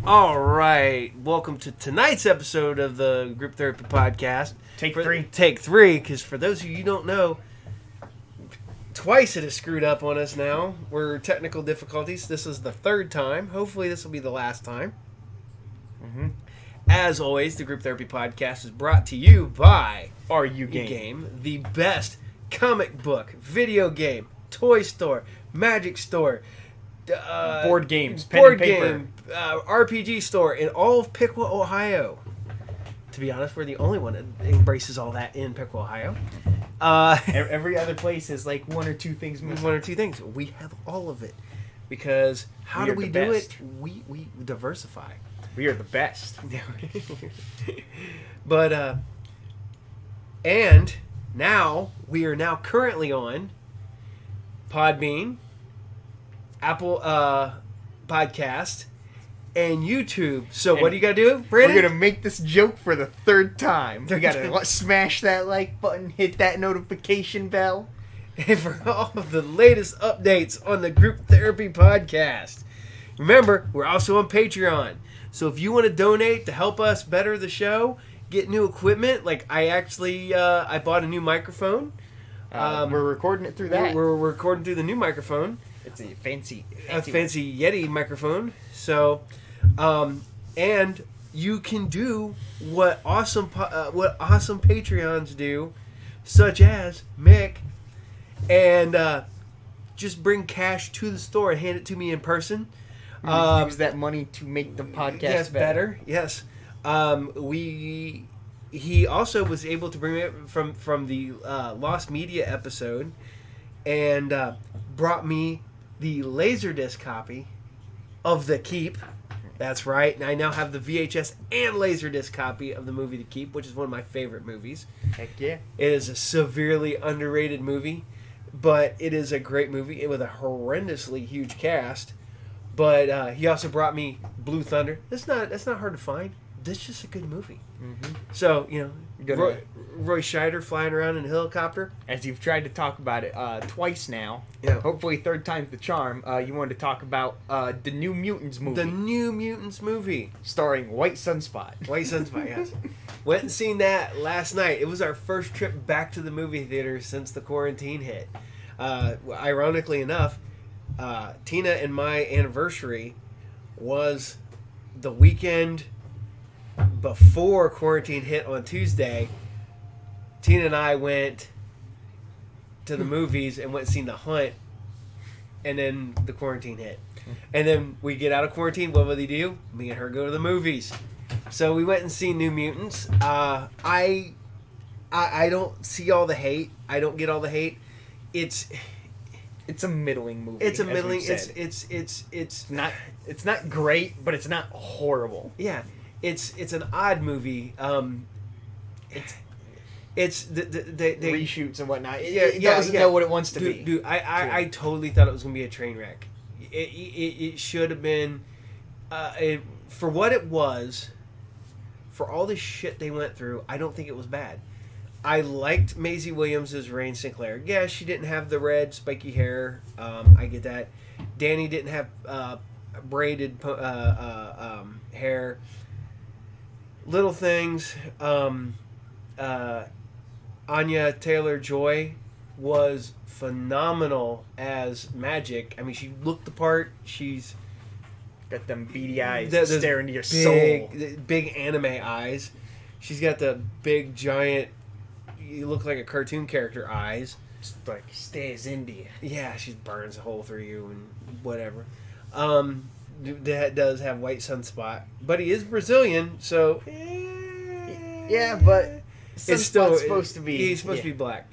All right, welcome to tonight's episode of the Group Therapy Podcast. Take three, because for those of you who don't know, twice it has screwed up on us now. We're technical difficulties. This is the third time. Hopefully this will be the last time. As always, the Group Therapy Podcast is brought to you by RU Game, the best comic book, video game, toy store, magic store, board games, pen and paper, RPG store in all of Piqua, Ohio. To be honest, we're the only one that embraces all that in Piqua, Ohio. Every other place is like one or two things missing. One or two things. We have all of it. Because how do we do it? We diversify. We are the best. But, and now, we are now currently on Podbean, Apple Podcast, and YouTube. So what do you got to do, Brandon? We're going to make this joke for the third time. We got to smash that like button, hit that notification bell. And for all of the latest updates on the Group Therapy Podcast. Remember, we're also on Patreon. So if you want to donate to help us better the show, get new equipment, like I actually, I bought a new microphone. We're recording it through that. We're recording through the new microphone. It's a fancy Yeti microphone. So, and you can do what awesome Patreons do, such as Mick, and just bring cash to the store and hand it to me in person. Use that money to make the podcast better. Yes. He also was able to bring it from the Lost Media episode, and brought me the Laserdisc copy of The Keep. That's right. And I now have the VHS and Laserdisc copy of the movie The Keep, which is one of my favorite movies. Heck yeah. It is a severely underrated movie, but it is a great movie with a horrendously huge cast. But he also brought me Blue Thunder. That's not hard to find. That's just a good movie. Mm-hmm. So, Roy Scheider flying around in a helicopter. As you've tried to talk about it twice now, hopefully third time's the charm, you wanted to talk about the New Mutants movie. The New Mutants movie. Starring White Sunspot. White Sunspot, yes. Went and seen that last night. It was our first trip back to the movie theater since the quarantine hit. Ironically enough, Tina and my anniversary was the weekend before quarantine hit on Tuesday. Tina and I went to the movies and went and seen The Hunt, and then the quarantine hit. And then we get out of quarantine, what will they do? Me and her go to the movies. So we went and seen New Mutants. I don't see all the hate. I don't get all the hate. It's a middling movie. It's a middling. It's not great, but it's not horrible. Yeah, it's an odd movie. It's the reshoots and whatnot. It doesn't know what it wants to be. Dude, I totally thought it was gonna be a train wreck. It should have been, for what it was, for all the shit they went through. I don't think it was bad. I liked Maisie Williams as Rain Sinclair. Yeah, she didn't have the red spiky hair. I get that. Danny didn't have braided hair. Little things. Anya Taylor-Joy was phenomenal as Magic. I mean, she looked the part. She's got them beady eyes staring into your soul. Big anime eyes. She's got the big, giant, you look like a cartoon character eyes. Just like, stays India. Yeah, she burns a hole through you and whatever. That does have White Sunspot. But he is Brazilian, so... Yeah, but it's still supposed to be... He's supposed to be black.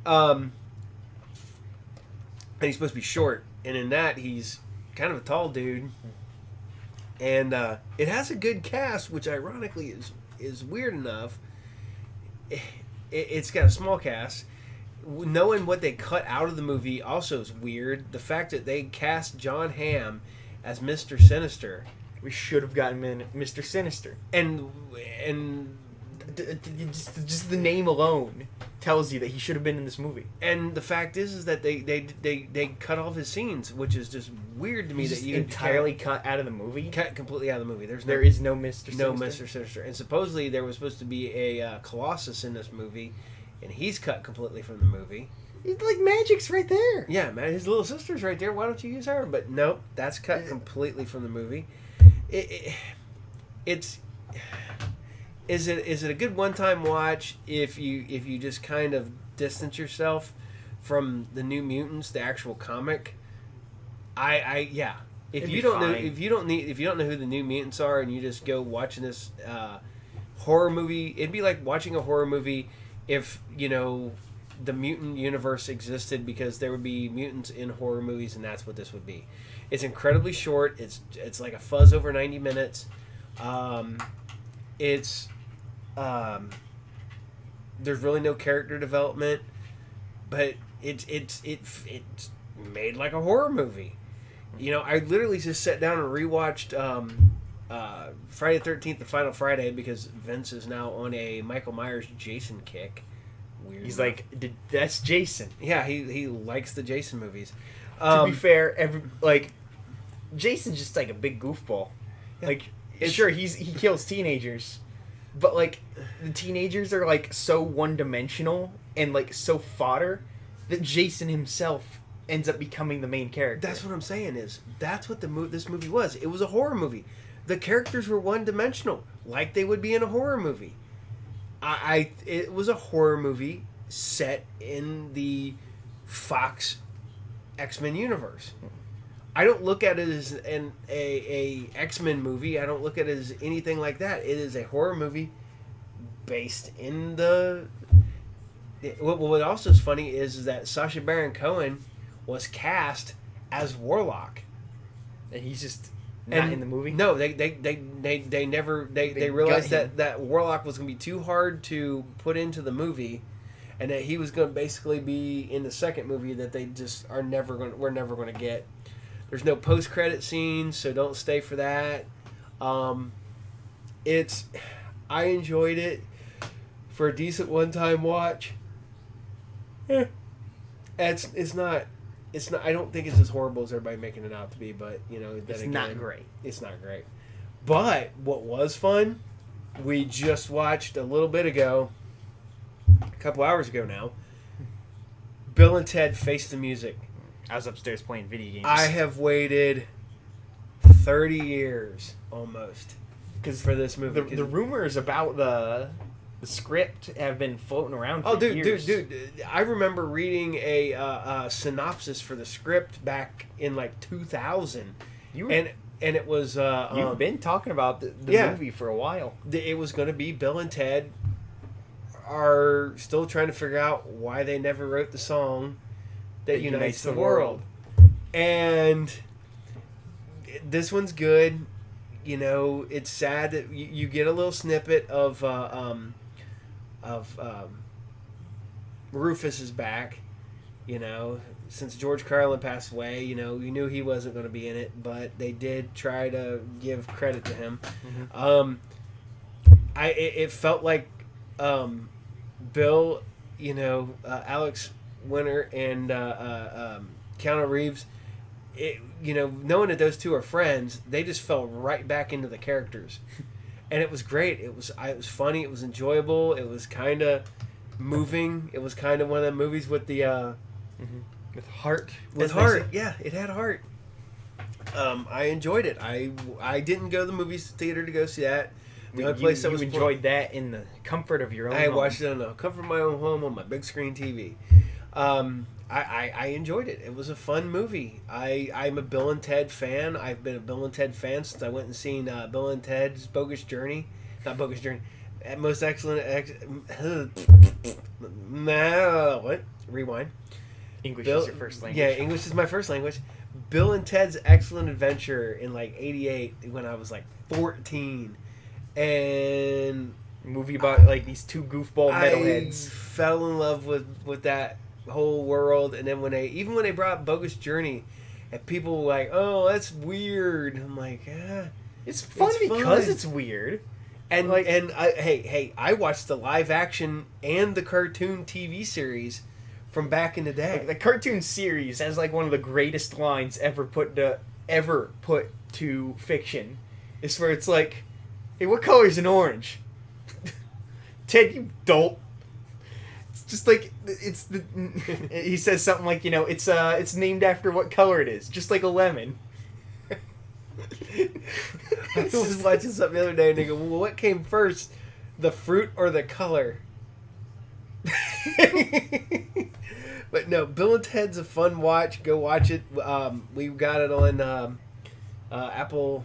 And he's supposed to be short. And in that, he's kind of a tall dude. And it has a good cast, which ironically is weird enough. It's got a small cast. Knowing what they cut out of the movie also is weird. The fact that they cast John Hamm as Mr. Sinister. We should have gotten Mr. Sinister. And just the name alone tells you that he should have been in this movie. And the fact is that they cut off his scenes, which is just weird to me. He's that you entirely cut out of the movie. Cut completely out of the movie. There is no Mr. Sinister. No Mr. Sinister. And supposedly there was supposed to be a Colossus in this movie, and he's cut completely from the movie. It's like Magic's right there. Yeah, man, his little sister's right there. Why don't you use her? But nope, that's cut completely from the movie. Is it a good one-time watch if you just kind of distance yourself from the New Mutants, the actual comic? Yeah. If you don't know who the New Mutants are, and you just go watching this horror movie, it'd be like watching a horror movie if the mutant universe existed, because there would be mutants in horror movies, and that's what this would be. It's incredibly short. It's like a fuzz over 90 minutes. There's really no character development, but it's made like a horror movie. I literally just sat down and rewatched Friday the 13th, the Final Friday, because Vince is now on a Michael Myers Jason kick. Weird. He's like, that's Jason. Yeah, he likes the Jason movies. To be fair, Jason's just like a big goofball. Yeah. Like, sure, he kills teenagers, but like the teenagers are like so one-dimensional and like so fodder that Jason himself ends up becoming the main character. That's what I'm saying. That's what this movie was. It was a horror movie. The characters were one-dimensional, like they would be in a horror movie. It was a horror movie set in the Fox X-Men universe. I don't look at it as a X-Men movie. I don't look at it as anything like that. It is a horror movie based in the... What also is funny is that Sacha Baron Cohen was cast as Warlock. And he's just not in the movie? No, they never... They realized that Warlock was going to be too hard to put into the movie, and that he was going to basically be in the second movie that they just we're never going to get. There's no post-credit scenes, so don't stay for that. I enjoyed it for a decent one-time watch. It's not. I don't think it's as horrible as everybody making it out to be, but not great. It's not great. But what was fun, we just watched a little bit ago, a couple hours ago now, Bill and Ted Face the Music. I was upstairs playing video games. I have waited 30 years almost for this movie. The rumors about the script have been floating around for years. Dude, I remember reading a synopsis for the script back in like 2000. And it was... you've been talking about the movie for a while. It was going to be Bill and Ted are still trying to figure out why they never wrote the song that unites the world. And this one's good. It's sad that you get a little snippet of Rufus is back. Since George Carlin passed away, we knew he wasn't going to be in it, but they did try to give credit to him. Mm-hmm. It felt like Bill, Alex Winter and Keanu Reeves, knowing that those two are friends, they just fell right back into the characters. And it was great. It was funny. It was enjoyable. It was kind of moving. It was kind of one of the movies with the... With heart. With heart, yeah. It had heart. I enjoyed it. I didn't go to the movie theater to go see that. The only place you enjoyed that in the comfort of your own home. I watched it in the comfort of my own home on my big screen TV. I enjoyed it. It was a fun movie. I'm a Bill and Ted fan. I've been a Bill and Ted fan since I went and seen Bill and Ted's Bogus Journey. Not Bogus Journey. Most Excellent... what? Rewind. English is your first language. Yeah, English is my first language. Bill and Ted's Excellent Adventure in like 88 when I was like 14. And... movie about like these two goofball metalheads. I fell in love with that whole world, and then when they brought Bogus Journey, and people were like, "Oh, that's weird." I'm like, it's fun because it's weird. And I watched the live action and the cartoon TV series from back in the day. Like, the cartoon series has like one of the greatest lines ever put to fiction. Is where it's like, "Hey, what color is an orange?" Ted, you dolt. It's just like he says something like, it's named after what color it is, just like a lemon. I was watching something the other day and they go, well, what came first, the fruit or the color? But no, Bill and Ted's a fun watch. Go watch it. We got it on Apple,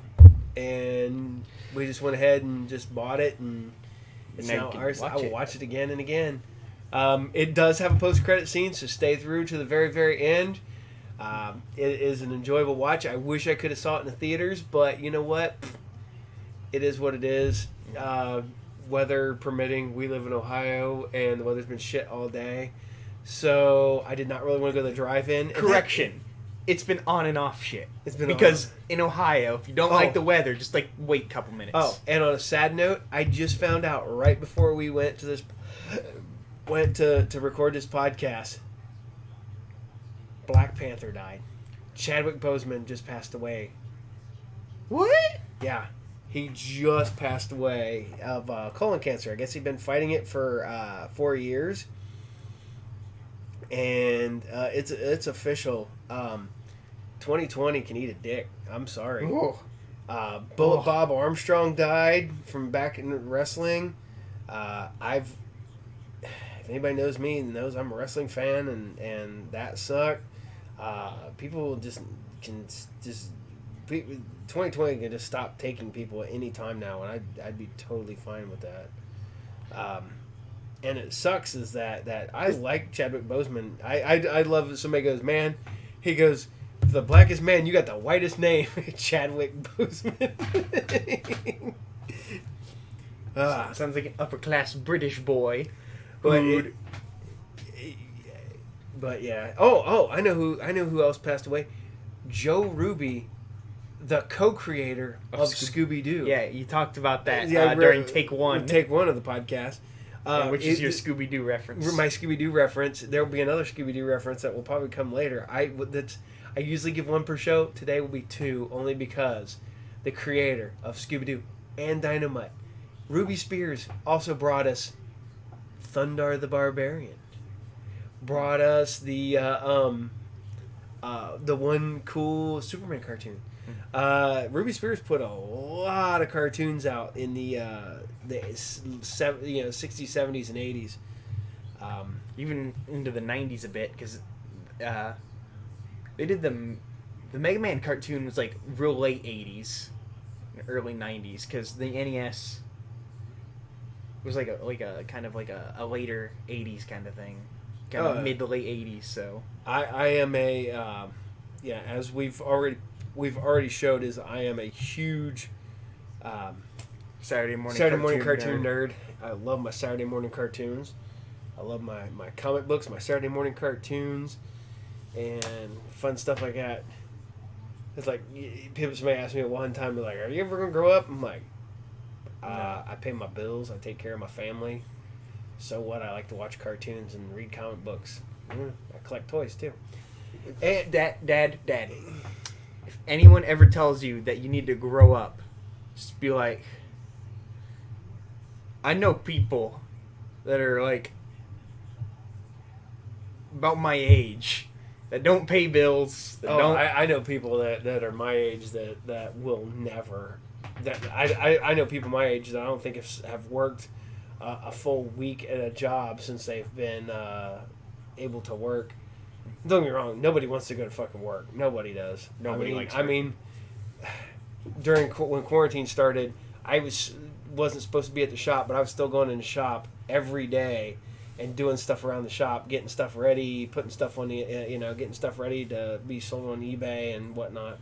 and we just went ahead and just bought it, and it's now ours. I will watch it again and again. It does have a post-credit scene, so stay through to the very, very end. It is an enjoyable watch. I wish I could have saw it in the theaters, but you know what? It is what it is. Weather permitting, we live in Ohio, and the weather's been shit all day. So I did not really want to go to the drive-in. Correction. It's been on and off shit. It's been because in Ohio, if you don't like the weather, just like wait a couple minutes. Oh, and on a sad note, I just found out right before we went to record this podcast, Black Panther died. Chadwick Boseman just passed away. What? Yeah, he just passed away of colon cancer. I guess he'd been fighting it for 4 years, and it's official. 2020 can eat a dick. I'm sorry. Bullet Bob Armstrong died from back in wrestling. If anybody knows me, knows I'm a wrestling fan, and that sucked. People just 2020 can just stop taking people at any time now, and I'd be totally fine with that. And it sucks is that I like Chadwick Boseman. I love it. Somebody goes, man, he goes, the blackest man, you got the whitest name, Chadwick Boseman. Sounds like an upper class British boy. But yeah. Oh, I know who else passed away. Joe Ruby, the co-creator of Scooby-Doo. Yeah, you talked about that during take one. Take one of the podcast. Which is your Scooby-Doo reference. My Scooby-Doo reference. There will be another Scooby-Doo reference that will probably come later. I usually give one per show. Today will be two, only because the creator of Scooby-Doo and Dynamite, Ruby Spears, also brought us Thundar the Barbarian. Brought us the one cool Superman cartoon. Ruby Spears put a lot of cartoons out in the 60s, 70s, and 80s. Even into the 90s a bit, because they did the Mega Man cartoon was like real late 80s, early 90s, because the NES was like a kind of like a later 80s kind of thing, kind of mid to late 80s. So I am as we've already showed, is I am a huge Saturday morning cartoon nerd. I love my Saturday morning cartoons. I love my comic books, my Saturday morning cartoons, and fun stuff like that. It's like, somebody asked me at one time, like, are you ever going to grow up? I'm like, I pay my bills, I take care of my family. So what? I like to watch cartoons and read comic books. I collect toys too. And Dad, if anyone ever tells you that you need to grow up, just be like, I know people that are like about my age that don't pay bills. I know people that are my age that will never. I know people my age that I don't think have worked a full week at a job since they've been able to work. Don't get me wrong. Nobody wants to go to fucking work. Nobody does. Nobody likes work. I mean, when quarantine started, I wasn't supposed to be at the shop, but I was still going in the shop every day and doing stuff around the shop, getting stuff ready, putting stuff on the, getting stuff ready to be sold on eBay and whatnot.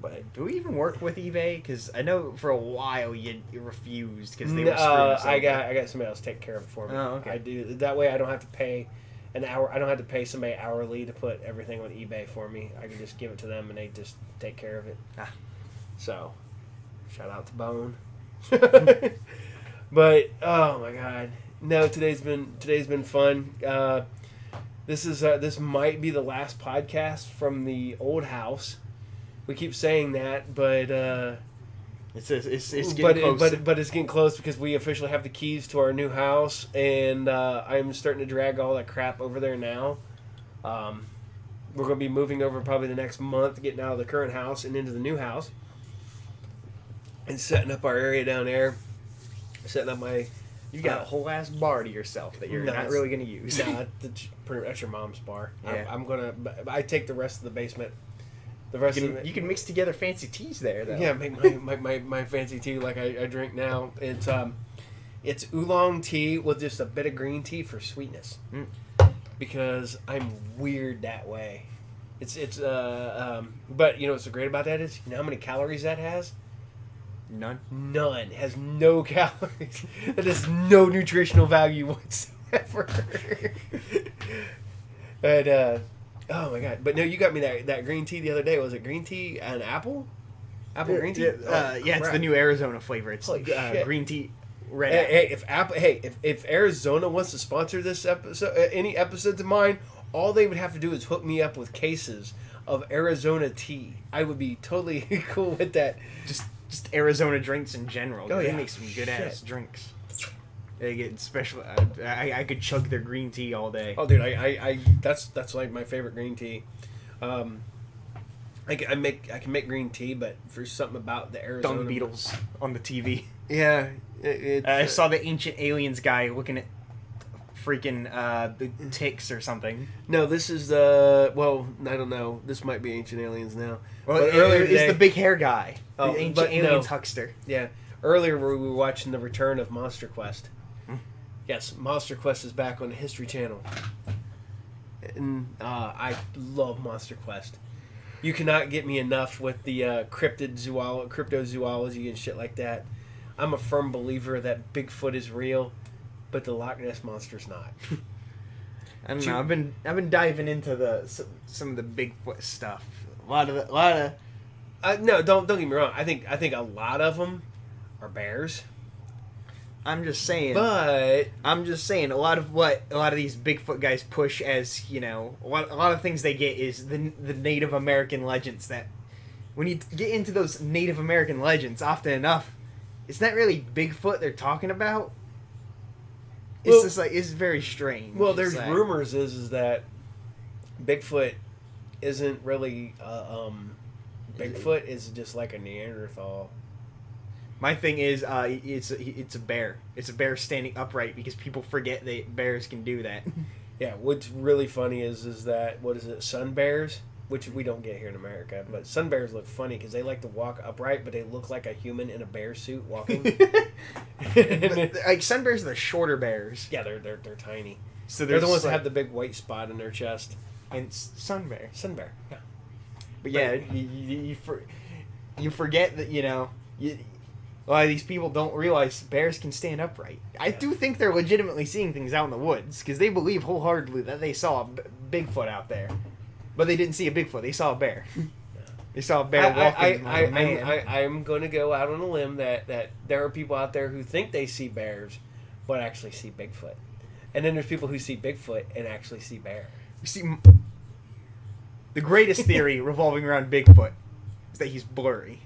But do we even work with eBay? Because I know for a while you refused because they were screwing us I got somebody else to take care of it for me. Oh, okay. I do that way. I don't have to pay an hour. I don't have to pay somebody hourly to put everything on eBay for me. I can just give it to them and they just take care of it. So, shout out to Bone. But oh my god, no! Today's been fun. This might be the last podcast from the old house. We keep saying that, but it's getting close. But it's getting close because we officially have the keys to our new house, and I'm starting to drag all that crap over there now. We're going to be moving over probably the next month, getting out of the current house and into the new house, and setting up our area down there. Setting up my. You got a whole ass bar to yourself that you're not really going to use. Nah, that's your mom's bar. Yeah. I take the rest of the basement. You can mix together fancy teas there, though. Yeah, make my fancy tea like I drink now. It's oolong tea with just a bit of green tea for sweetness. Because I'm weird that way. But you know what's so great about that is, you know how many calories that has? None. It has no calories. That has no nutritional value whatsoever. But oh my god! But no, you got me that green tea the other day. Was it green tea and apple? Apple green tea? Yeah, it's the new Arizona flavor. It's green tea. Red. If Arizona wants to sponsor this episode, any episodes of mine, all they would have to do is hook me up with cases of Arizona tea. I would be totally cool with that. Just Arizona drinks in general. Oh, They yeah. make some good ass drinks. They get special. I could chug their green tea all day. Oh, dude, I that's like my favorite green tea. I can make green tea, but for something about the Arizona Dung beetles on the TV. Yeah, I saw the Ancient Aliens guy looking at freaking the ticks or something. No, this is I don't know. This might be Ancient Aliens now. Well, but earlier it's today, the big hair guy, Oh, the Ancient but no. Aliens huckster. Yeah, earlier we were watching the return of Monster Quest. Yes, Monster Quest is back on the History Channel, and I love Monster Quest. You cannot get me enough with the cryptozoology and shit like that. I'm a firm believer that Bigfoot is real, but the Loch Ness Monster's not. I don't know. I've been diving into some of the Bigfoot stuff. A lot of No, don't get me wrong. I think a lot of them are bears. I'm just saying. But a lot of these Bigfoot guys push as, you know, a lot of things they get is the Native American legends. That when you get into those Native American legends, often enough, it's not really Bigfoot they're talking about. It's just like, it's very strange. Well, there's rumors is that Bigfoot isn't really Bigfoot is just like a Neanderthal. My thing is, it's a bear. It's a bear standing upright because people forget that bears can do that. Yeah, what's really funny is that, what is it, sun bears? Which we don't get here in America, but sun bears look funny because they like to walk upright, but they look like a human in a bear suit walking. Like sun bears are the shorter bears. Yeah, they're tiny. So they're the ones that have the big white spot in their chest. And sun bear. Sun bear, yeah. But yeah, you forget that, you know, a lot of these people don't realize bears can stand upright. I do think they're legitimately seeing things out in the woods because they believe wholeheartedly that they saw a Bigfoot out there, but they didn't see a Bigfoot. They saw a bear. They saw a bear walking. I'm going to go out on a limb that there are people out there who think they see bears, but actually see Bigfoot, and then there's people who see Bigfoot and actually see bear. You see, the greatest theory revolving around Bigfoot is that he's blurry.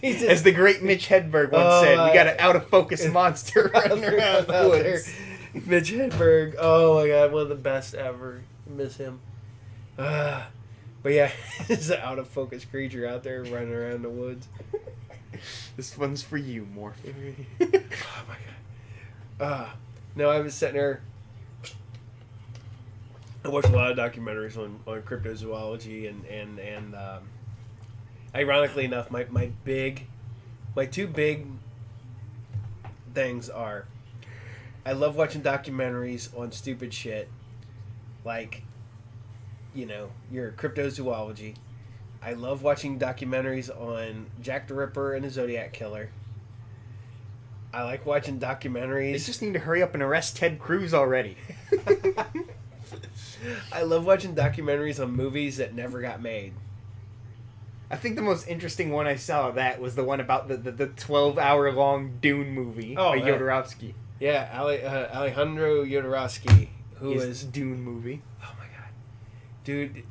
He's As the great Mitch Hedberg once said, we got an out-of-focus monster running around the woods. Mitch Hedberg, oh my god, one of the best ever. Miss him. But yeah, it's an out-of-focus creature out there running around the woods. This one's for you, Morph. Oh my god. No, I was sitting there. I watched a lot of documentaries on cryptozoology and ironically enough, my two big things are, I love watching documentaries on stupid shit, like, you know, your cryptozoology. I love watching documentaries on Jack the Ripper and the Zodiac Killer. I like watching documentaries. They just need to hurry up and arrest Ted Cruz already. I love watching documentaries on movies that never got made. I think the most interesting one I saw of that was the one about the 12-hour-long Dune movie by Jodorowsky. Yeah, Alejandro Jodorowsky, who is Dune movie. Oh my god, dude!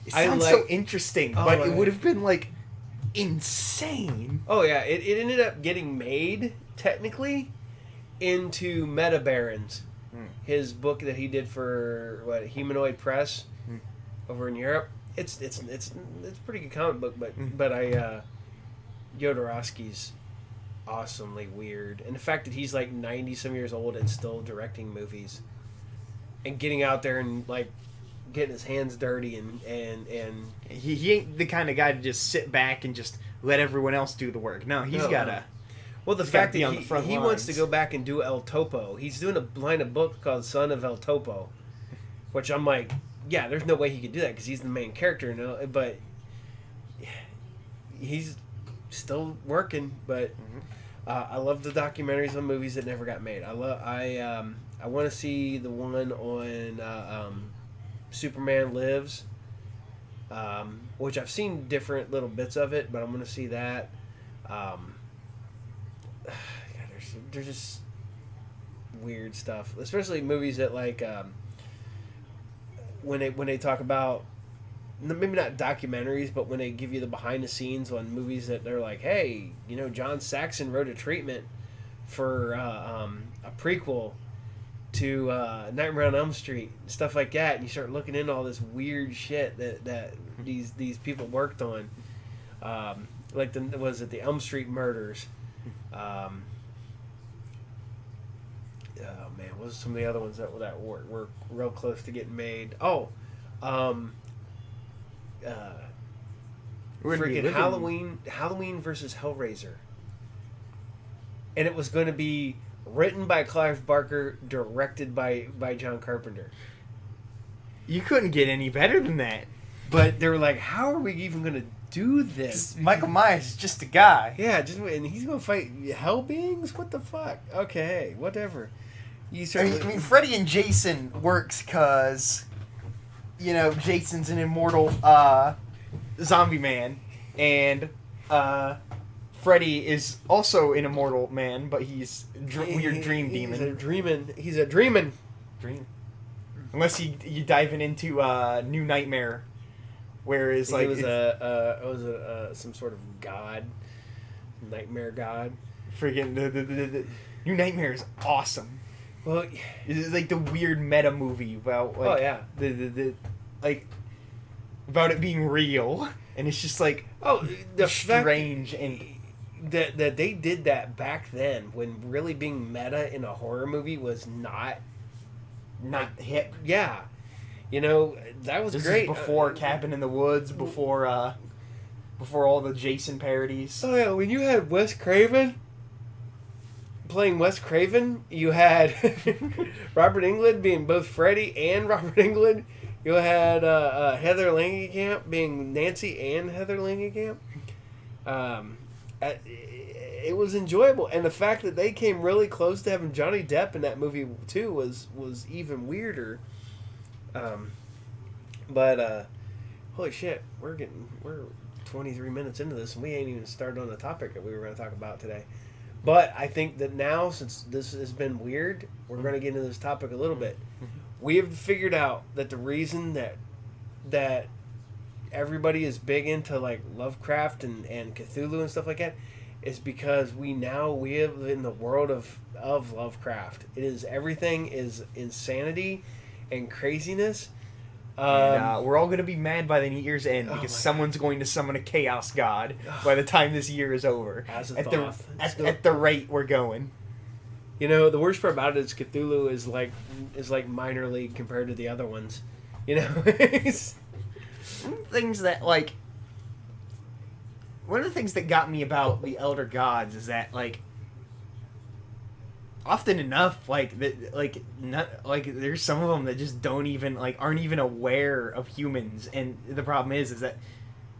It sounds so interesting, but it would have been like insane. Oh yeah, it ended up getting made technically into Meta Barons, his book that he did for Humanoid Press over in Europe. It's a pretty good comic book, but Jodorowsky's awesomely weird, and the fact that he's like 90-some years old and still directing movies and getting out there and like getting his hands dirty and he ain't the kind of guy to just sit back and just let everyone else do the work. No, he's gotta. Well, the fact that he wants to go back and do El Topo. He's doing a line of book called Son of El Topo, which I'm like, yeah, there's no way he could do that because he's the main character, but he's still working. But I love the documentaries on movies that never got made. I want to see the one on Superman Lives, which I've seen different little bits of it, but I'm going to see that. There's just weird stuff, especially movies that like when they talk about, maybe not documentaries, but when they give you the behind the scenes on movies that they're like, hey, John Saxon wrote a treatment for a prequel to Nightmare on Elm Street, stuff like that, and you start looking into all this weird shit that these people worked on, like the Elm Street murders. Oh man, what was some of the other ones that were real close to getting made? Freaking Halloween versus Hellraiser, and it was going to be written by Clive Barker, directed by John Carpenter. You couldn't get any better than that. But they were like, how are we even going to do this? Michael Myers is just a guy. Yeah, and he's going to fight hell beings? What the fuck? Okay, whatever. I mean, Freddy and Jason works because, Jason's an immortal zombie man, and Freddy is also an immortal man, but he's weird dream demon. He's a dreaming. Unless you diving into New Nightmare, where it's like it was some sort of god, nightmare god. Freaking the New Nightmare is awesome. Well, it's like the weird meta movie about like the about it being real, and it's just like the strange fact and that they did that back then when really being meta in a horror movie was not hip. Yeah, that was great. Before Cabin in the Woods, before all the Jason parodies. Oh yeah, when you had Wes Craven playing Wes Craven, you had Robert Englund being both Freddy and Robert Englund. You had Heather Langenkamp being Nancy and Heather Langenkamp. It was enjoyable, and the fact that they came really close to having Johnny Depp in that movie too was even weirder. But holy shit, we're 23 minutes into this, and we ain't even started on the topic that we were going to talk about today. But I think that now, since this has been weird, we're going to get into this topic a little bit. We have figured out that the reason that everybody is big into like Lovecraft and Cthulhu and stuff like that is because we live in the world of Lovecraft. Everything is insanity and craziness. We're all going to be mad by the year's end because someone's going to summon a chaos god by the time this year is over. At the rate we're going. The worst part about it is Cthulhu is like minor league compared to the other ones. Things that one of the things that got me about the Elder Gods is that often enough there's some of them that just don't even aren't even aware of humans, and the problem is that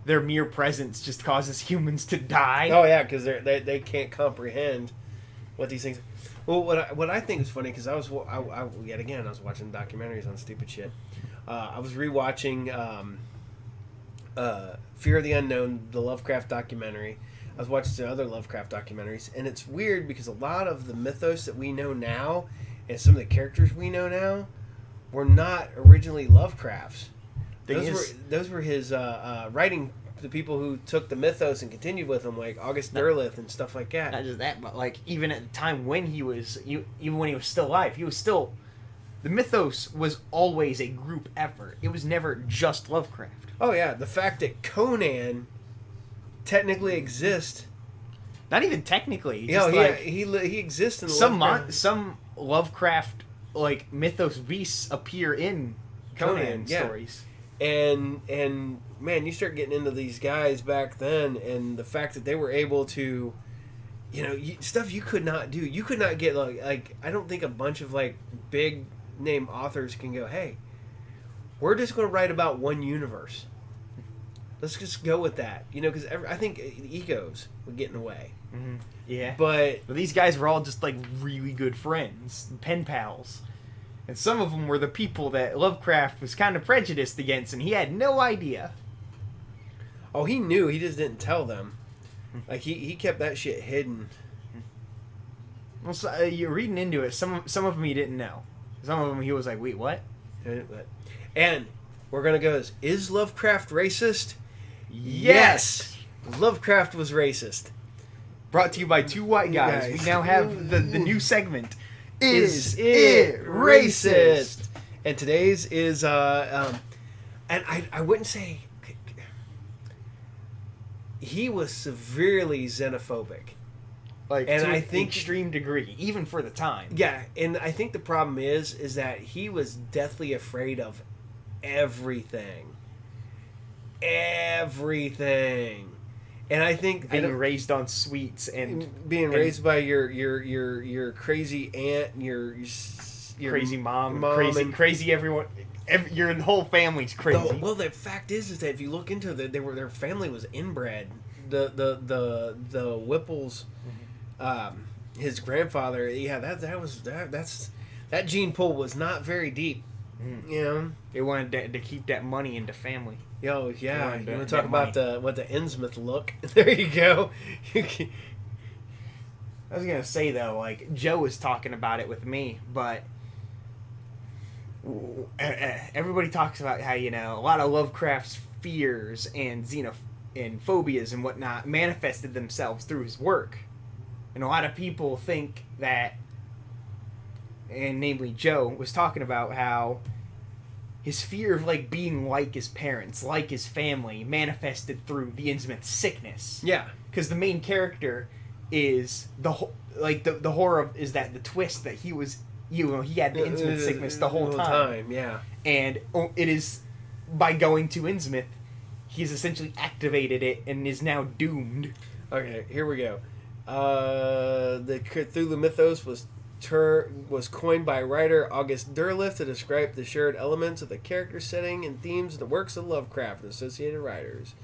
their mere presence just causes humans to die. Oh yeah, because they can't comprehend what these things. Well, what I think is funny, because I was watching documentaries on stupid shit. I was rewatching Fear of the Unknown, the Lovecraft documentary. I was watching some other Lovecraft documentaries, and it's weird because a lot of the mythos that we know now and some of the characters we know now were not originally Lovecraft's. Those were his writing. The people who took the mythos and continued with him, like August Derleth and stuff like that. Not just that, but like even at the time when he was, even when he was still alive, he was still. The mythos was always a group effort. It was never just Lovecraft. Oh yeah, the fact that Conan technically exists. Not even technically. He exists in some Lovecraft like mythos beasts appear in Conan stories. And man, you start getting into these guys back then, and the fact that they were able to, stuff you could not do. You could not get like I don't think a bunch of like big name authors can go, hey, we're just going to write about one universe. Let's just go with that, because I think egos would get in the way. Mm-hmm. Yeah, but these guys were all just like really good friends, pen pals. And some of them were the people that Lovecraft was kind of prejudiced against, and he had no idea. Oh, he knew. He just didn't tell them. Like, he kept that shit hidden. Well, so, you're reading into it. Some of them he didn't know. Some of them he was like, wait, what? And we're going to go, is Lovecraft racist? Yes! Lovecraft was racist. Brought to you by two white guys. We now have the new segment. Is it racist? And today's is and I wouldn't say he was severely xenophobic, and I think extreme degree, even for the time. Yeah, and I think the problem is that he was deathly afraid of everything. And I think being raised on sweets and being raised by your crazy aunt, and your crazy mom crazy everyone, your whole family's crazy. Well, the fact is that if you look into it, their family was inbred. The Whipples, his grandfather, that gene pool was not very deep. They wanted to keep that money into family. Yo, yeah. You want to talk about the Innsmouth look? There you go. I was gonna say though, like Joe was talking about it with me, but everybody talks about how a lot of Lovecraft's fears and and phobias and whatnot manifested themselves through his work, and a lot of people think that, and namely Joe was talking about how his fear of like being like his parents, like his family, manifested through the Innsmouth sickness. Yeah, because the main character is the horror of is that the twist that he was he had the Innsmouth sickness the whole time. Yeah, and it is by going to Innsmouth, he's essentially activated it and is now doomed. Okay, here we go. The Cthulhu mythos was coined by writer August Derleth to describe the shared elements of the character setting and themes of the works of Lovecraft and associated writers.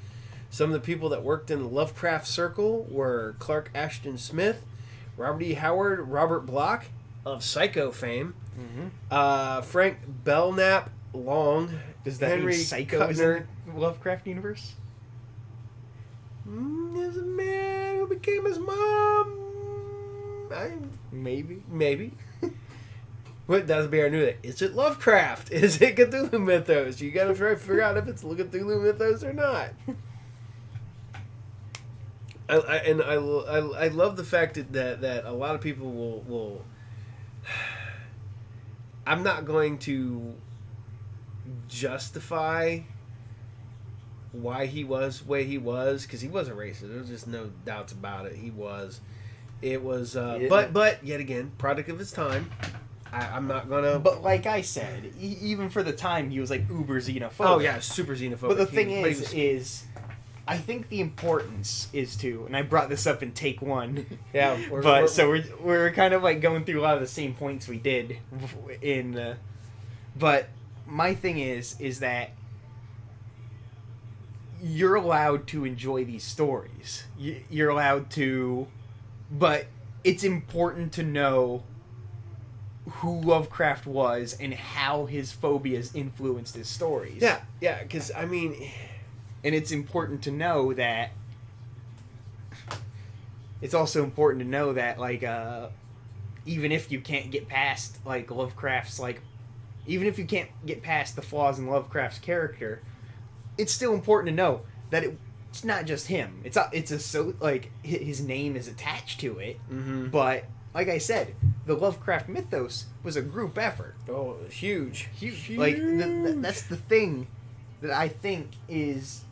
Some of the people that worked in the Lovecraft circle were Clark Ashton Smith, Robert E. Howard, Robert Bloch of Psycho fame, Frank Belknap Long, Does that Henry mean Psycho is in the Lovecraft universe? There's a man who became his mom. Maybe. But that'll be our new thing. Is it Lovecraft? Is it Cthulhu mythos? You gotta try to figure out if it's Cthulhu mythos or not. I love the fact that a lot of people will. I'm not going to justify why he was the way he was, because he was a racist. There's just no doubts about it. He was. It was, but yet again, product of his time. I'm not gonna. But like I said, even for the time, he was like uber xenophobic. Oh yeah, super xenophobic. But the thing is, I think the importance is to, and I brought this up in take one. Yeah, we're kind of like going through a lot of the same points we did in the. But my thing is that you're allowed to enjoy these stories. You're allowed to. But it's important to know who Lovecraft was and how his phobias influenced his stories. Yeah, because, I mean, And it's important to know that. It's also important to know that, like, even if you can't get past, like, Lovecraft's, like, even if you can't get past the flaws in Lovecraft's character, it's still important to know that it's not just him. His name is attached to it, but like I said, the Lovecraft mythos was a group effort. Oh, huge. Like that's the thing that I think is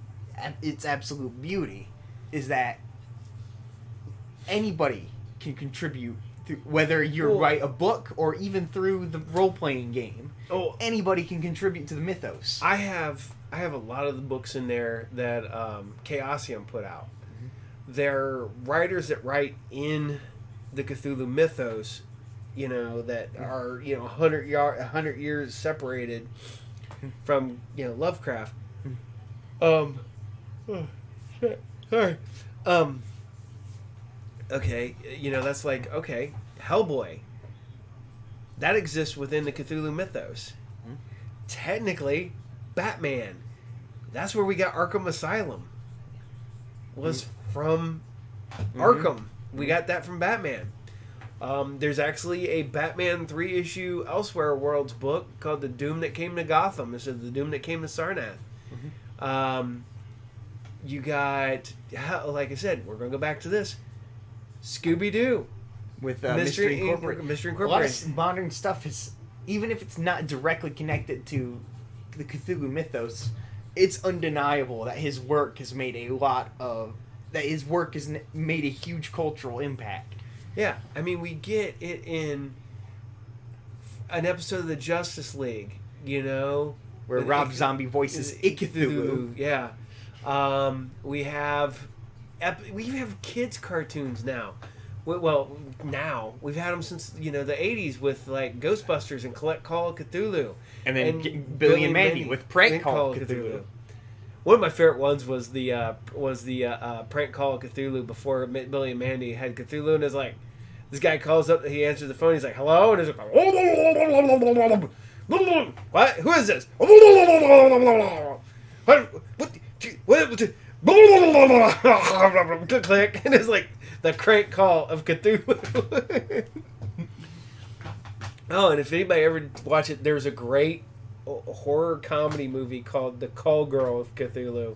its absolute beauty, is that anybody can contribute. Whether you write a book or even through the role-playing game, anybody can contribute to the mythos. I have a lot of the books in there that Chaosium put out. They're writers that write in the Cthulhu mythos, that are 100 years separated from Lovecraft. Sorry. Okay, that's like, okay, Hellboy. That exists within the Cthulhu mythos. Technically, Batman. That's where we got Arkham Asylum. Was from Arkham. We got that from Batman. There's actually a Batman 3-issue Elsewhere Worlds book called The Doom That Came to Gotham. This is The Doom That Came to Sarnath. You got, like I said, we're going to go back to this. Scooby-Doo with Mystery Incorporated. Mystery A lot Incorporated. of modern stuff is, even if it's not directly connected to the Cthulhu mythos, it's undeniable that his work has made a huge cultural impact. Yeah, I mean, we get it in an episode of the Justice League, where Rob Zombie voices Cthulhu. Yeah, we have kids cartoons now. Well, now we've had them since the 80s with like Ghostbusters and Call of Cthulhu, and then Billy and Mandy with Prank Call of Cthulhu. One of my favorite ones was the Prank Call of Cthulhu before Billy and Mandy had Cthulhu, and it's like this guy calls up, he answers the phone, he's like, "Hello," and it's like, "What? Who is this?" What? Click, and it's like the Crank Call of Cthulhu. Oh, and if anybody ever watch it, there's a great horror comedy movie called The Call Girl of Cthulhu,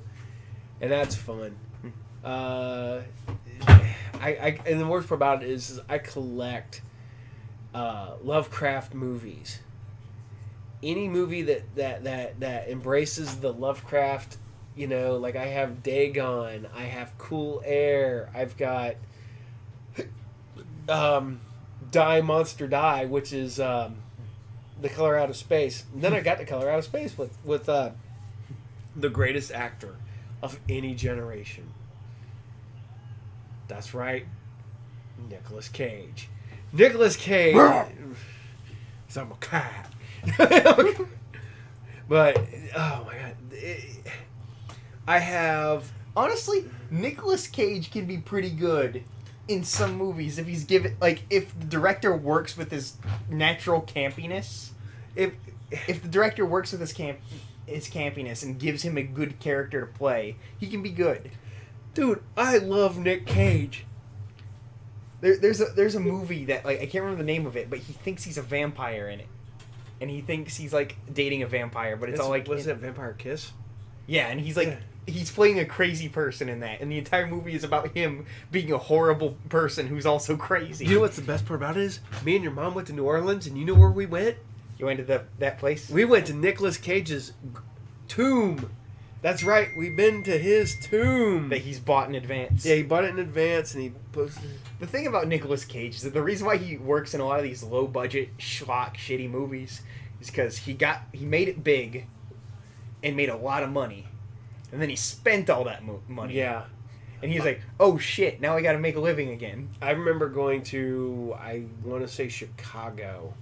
and that's fun. And the worst part about it is I collect Lovecraft movies. Any movie that embraces the Lovecraft, like I have Dagon, I have Cool Air, I've got Die Monster Die, which is The Color Out of Space. And then I got The Color Out of Space with the greatest actor of any generation. That's right, Nicolas Cage. Nicolas Cage. So I'm a cat. But oh my god, I have honestly, Nicolas Cage can be pretty good in some movies if he's given, like, if the director works with his natural campiness. If the director works with his campiness and gives him a good character to play, he can be good. Dude, I love Nick Cage. There's a movie that, like, I can't remember the name of it, but he thinks he's a vampire in it, and he thinks he's like dating a vampire, but it's all like, was it Vampire Kiss? Yeah, and he's like, he's playing a crazy person in that, and the entire movie is about him being a horrible person who's also crazy. You know what's the best part about it is? Me and your mom went to New Orleans, and you know where we went? You went to that place? We went to Nicolas Cage's tomb. That's right, we've been to his tomb. That he's bought in advance. Yeah, he bought it in advance, and he posted. The thing about Nicolas Cage is that the reason why he works in a lot of these low-budget, schlock, shitty movies is because he made it big and made a lot of money. And then he spent all that money. Yeah. And he's like, oh shit, now I gotta make a living again. I remember going to, I want to say Chicago,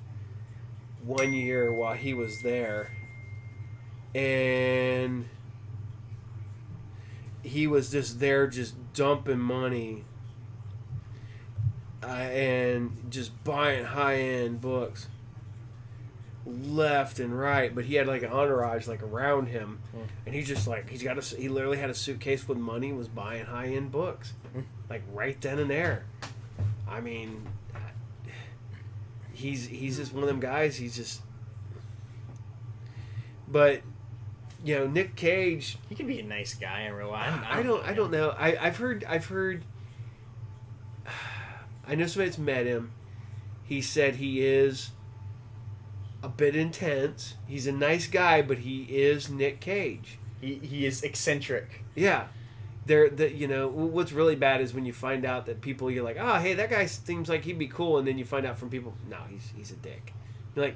one year while he was there. And he was just there just dumping money and just buying high-end books. left and right, but he had like an entourage like around him, and he's just like he literally had a suitcase with money and was buying high-end books, like right then and there. I mean, he's just one of them guys. He's just, but you know, Nick Cage. He can be a nice guy in real life. I don't know. I've heard. I know somebody that's met him. He said he is a bit intense. He's a nice guy, but he is Nick Cage. He is eccentric. Yeah. You know, what's really bad is when you find out that people, you're like, oh, hey, that guy seems like he'd be cool, and then you find out from people, no, he's a dick. You're like,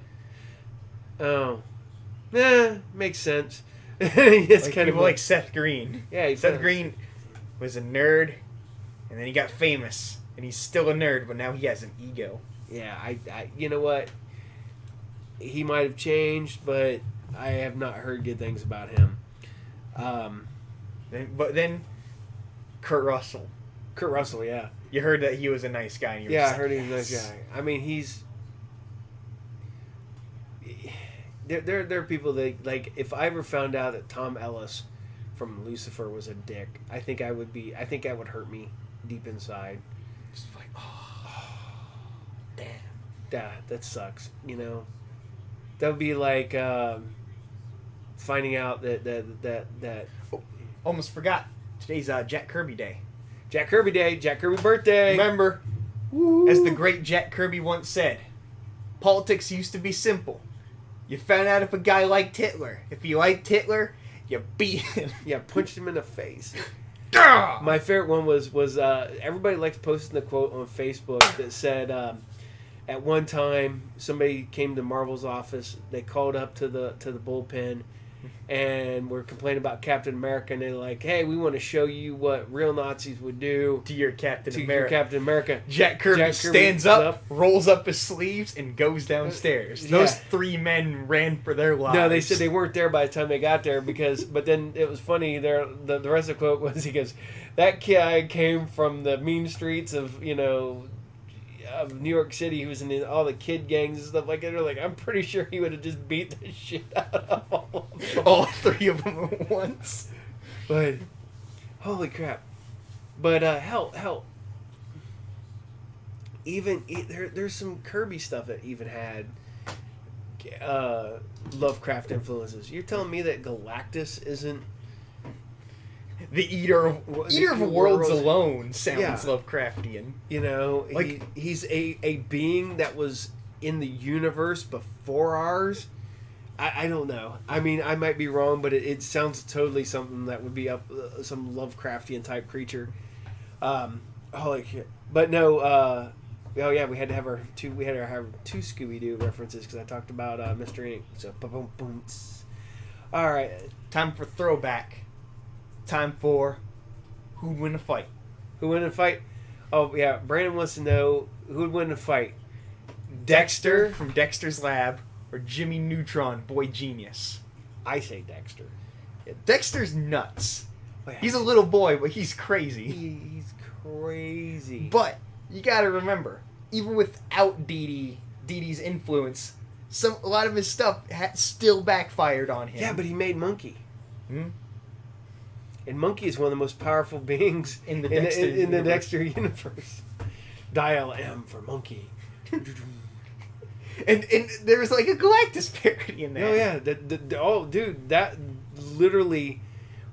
oh, makes sense. It's like kind of like Seth Green. Yeah, Seth Green was a nerd, and then he got famous, and he's still a nerd, but now he has an ego. Yeah, I you know what? He might have changed, but I have not heard good things about him. But then, Kurt Russell. Kurt Russell, yeah. You heard that he was a nice guy. And I heard he was a nice guy. I mean, there are people that, like, if I ever found out that Tom Ellis from Lucifer was a dick, I think that would hurt me deep inside. Just like, oh, damn. Yeah, that sucks, you know? That would be like finding out that almost forgot. Today's Jack Kirby Day. Jack Kirby Day, Jack Kirby birthday. Remember, as the great Jack Kirby once said, politics used to be simple. You found out if a guy liked Hitler. If you liked Hitler, you beat him. Yeah, punched him in the face. My favorite one was everybody likes posting the quote on Facebook that said, at one time somebody came to Marvel's office. They called up to the bullpen and were complaining about Captain America, and they're like, "Hey, we want to show you what real Nazis would do to your Captain America." Jack Kirby stands up, rolls up his sleeves, and goes downstairs. Yeah. Those three men ran for their lives. No, they said they weren't there by the time they got there but then it was funny. The rest of the quote was, he goes, "That guy came from the mean streets of, you know, of New York City. He was in all the kid gangs and stuff like that." They're like, "I'm pretty sure he would have just beat the shit out of all three of them at once." But holy crap! But hell, even there's some Kirby stuff that even had Lovecraft influences. You're telling me that Galactus isn't the Eater of Worlds alone sounds Lovecraftian. You know, like he's a being that was in the universe before ours. I don't know. I mean, I might be wrong, but it sounds totally something that would be up some Lovecraftian type creature. Holy shit! But no. Oh yeah, we had to have our two Scooby Doo references because I talked about Mr. Ink. So boom boom. All right, time for throwback. Time for who'd win a fight. Who win a fight? Oh yeah, Brandon wants to know who'd win a fight. Dexter from Dexter's Lab or Jimmy Neutron, Boy Genius. I say Dexter. Yeah, Dexter's nuts. Oh, yeah. He's a little boy, but he's crazy. He's crazy. But you got to remember, even without Dee Dee's influence, a lot of his stuff still backfired on him. Yeah, but he made Monkey. Hmm? And Monkey is one of the most powerful beings in the Dexter universe. Dial M for Monkey. and there was like a Galactus parody in there. Oh yeah, dude, that literally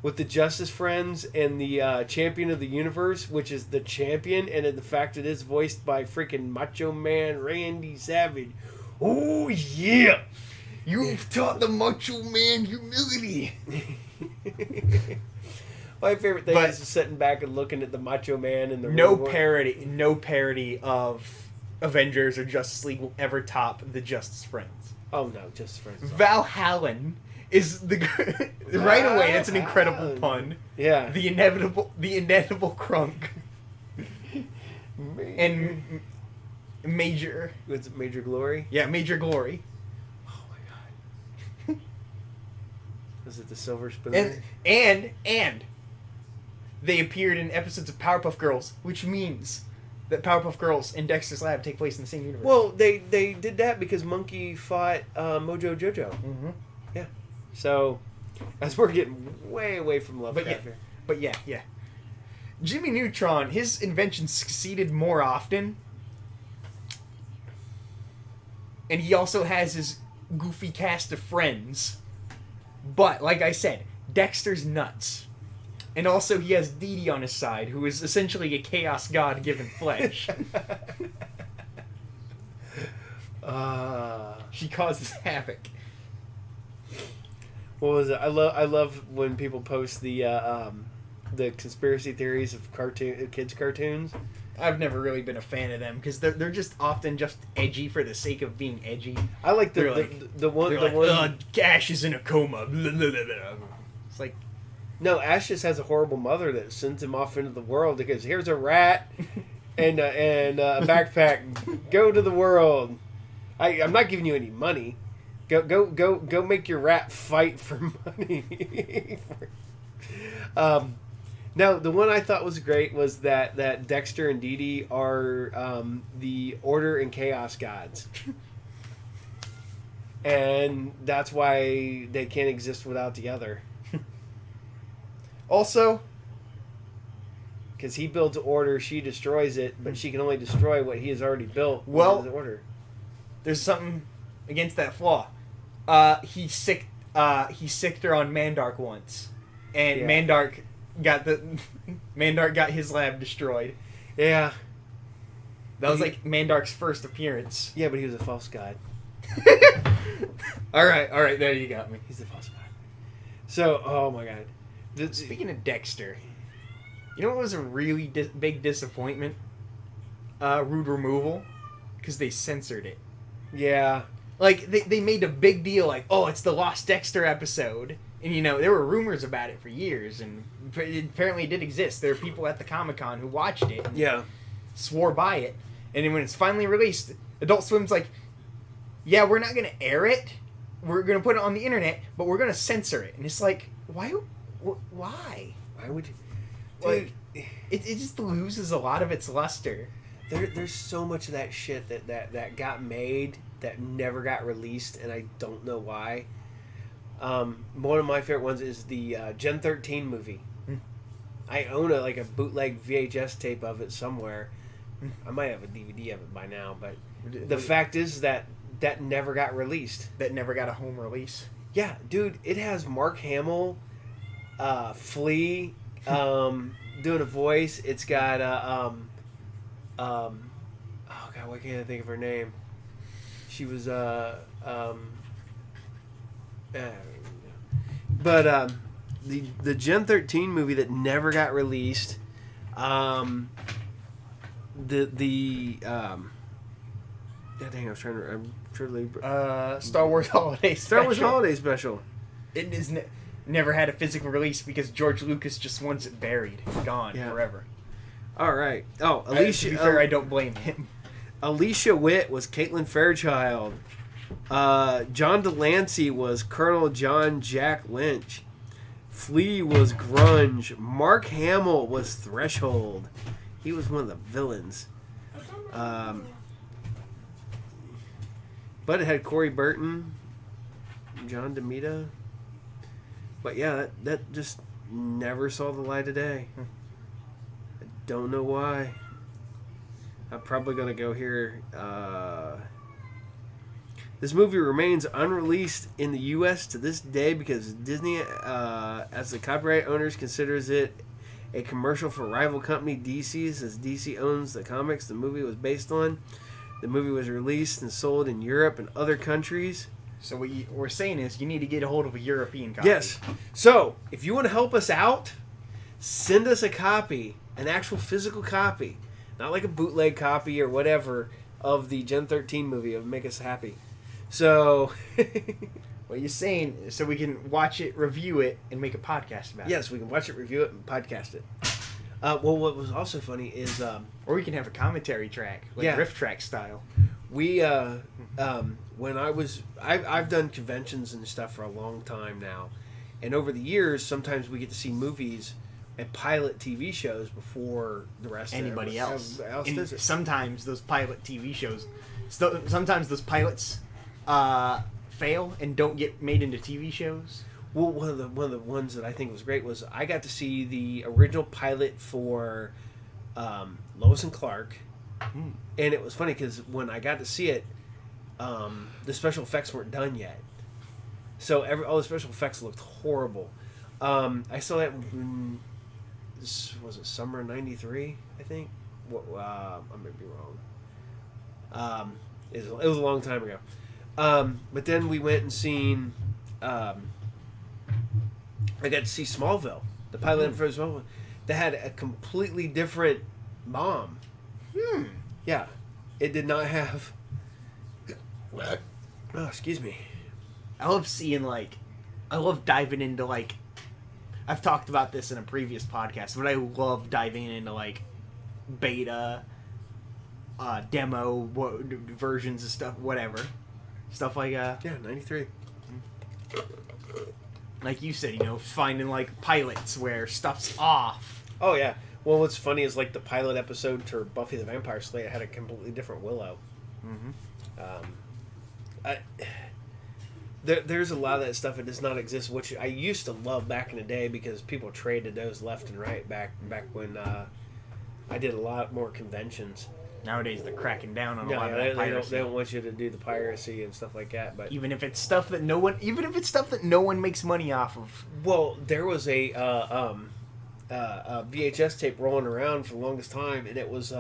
with the Justice Friends and the Champion of the Universe, which is the Champion, and the fact it is voiced by freaking Macho Man Randy Savage. Oh yeah, you've taught the Macho Man humility. My favorite thing is sitting back and looking at the Macho Man and the no parody of Avengers or Justice League will ever top the Justice Friends. Oh no, Justice Friends. Val Hallen is the right away. That's an incredible pun. Yeah, the inevitable Krunk and Major. Was it Major Glory? Yeah, Major Glory. Oh my god. Was it the Silver Spoon? And they appeared in episodes of Powerpuff Girls, which means that Powerpuff Girls and Dexter's Lab take place in the same universe. Well, they did that because Monkey fought Mojo Jojo. Mm-hmm. Yeah. So, as we're getting way away from Lovecraft here. But yeah. Jimmy Neutron, his inventions succeeded more often. And he also has his goofy cast of friends. But, like I said, Dexter's nuts. And also he has Dee Dee on his side, who is essentially a chaos god given flesh. She causes havoc. What was it? I love when people post the conspiracy theories of kids cartoons. I've never really been a fan of them because they're just often just edgy for the sake of being edgy. I like the one. Ash is in a coma. It's like, no, Ash just has a horrible mother that sends him off into the world because here's a rat and a backpack. Go to the world. I'm not giving you any money. Go make your rat fight for money. Now, the one I thought was great was that Dexter and Dee Dee are the order and chaos gods. And that's why they can't exist without the other. Also, because he builds order, she destroys it, but she can only destroy what he has already built. Well, order. There's something against that flaw. He sicked her on Mandark once, and yeah. Mandark got his lab destroyed. Yeah, that was like Mandark's first appearance. Yeah, but he was a false god. all right, there you got me. He's a false god. So, oh my god. Speaking of Dexter, you know what was a really big disappointment? Rude Removal, because they censored it. Yeah. Like, they made a big deal, like, oh, it's the Lost Dexter episode. And, you know, there were rumors about it for years, and apparently it did exist. There were people at the Comic-Con who watched it and swore by it. And then when it's finally released, Adult Swim's like, yeah, we're not going to air it. We're going to put it on the internet, but we're going to censor it. And it's like, why? Why would you? Like, it just loses a lot of its luster. There's so much of that shit that got made that never got released, and I don't know why. One of my favorite ones is the Gen 13 movie. I own a bootleg VHS tape of it somewhere. I might have a DVD of it by now, but the fact is that never got released. That never got a home release. Yeah, dude, it has Mark Hamill, Flea, doing a voice. It's got oh god, why can't I think of her name? She was but the Gen 13 movie that never got released, God dang, I'm trying to Star Wars Holiday Special. Star Wars Holiday Special. It is never had a physical release because George Lucas just wants it buried, gone forever. All right. Oh, Alicia. To be fair, I don't blame him. Alicia Witt was Caitlin Fairchild. John Delancey was Colonel John Jack Lynch. Flea was Grunge. Mark Hamill was Threshold. He was one of the villains. But it had Corey Burton, John DeMita. But yeah, that just never saw the light of day. I don't know why. I'm probably going to go here. This movie remains unreleased in the U.S. to this day because Disney, as the copyright owners, considers it a commercial for rival company DC, since DC owns the comics the movie was based on. The movie was released and sold in Europe and other countries. So what we're saying is you need to get a hold of a European copy. Yes. So, if you want to help us out, send us a copy, an actual physical copy. Not like a bootleg copy or whatever of the Gen 13 movie. It would make us happy. So... What you're saying, so we can watch it, review it, and make a podcast about it. Yes, we can watch it, review it, and podcast it. Well, what was also funny is... or we can have a commentary track, like riff track style. We, when I've done conventions and stuff for a long time now. And over the years, sometimes we get to see movies and pilot TV shows before the rest Anybody of else. everybody does it. Sometimes those pilot TV shows, sometimes those pilots fail and don't get made into TV shows. Well, one of the ones that I think was great was I got to see the original pilot for Lois and Clark, and it was funny because when I got to see it, the special effects weren't done yet, so all the special effects looked horrible. I saw that was it summer '93, I think. I may be wrong. It was a long time ago. But then we went and seen. I got to see Smallville, the pilot for Smallville. That had a completely different mom. Yeah, it did not have. Oh, excuse me. I love diving into like. I've talked about this in a previous podcast, but I love diving into like beta, demo versions of stuff, whatever, stuff like Yeah, '93. Like you said, finding like pilots where stuff's off. Oh yeah. Well, what's funny is like the pilot episode to Buffy the Vampire Slayer had a completely different Willow. There's a lot of that stuff that does not exist, which I used to love back in the day because people traded those left and right back when I did a lot more conventions. Nowadays they're cracking down on a No, lot of that piracy. they don't want you to do the piracy and stuff like that. But even if it's stuff that no one makes money off of. Well, there was a VHS tape rolling around for the longest time, and it was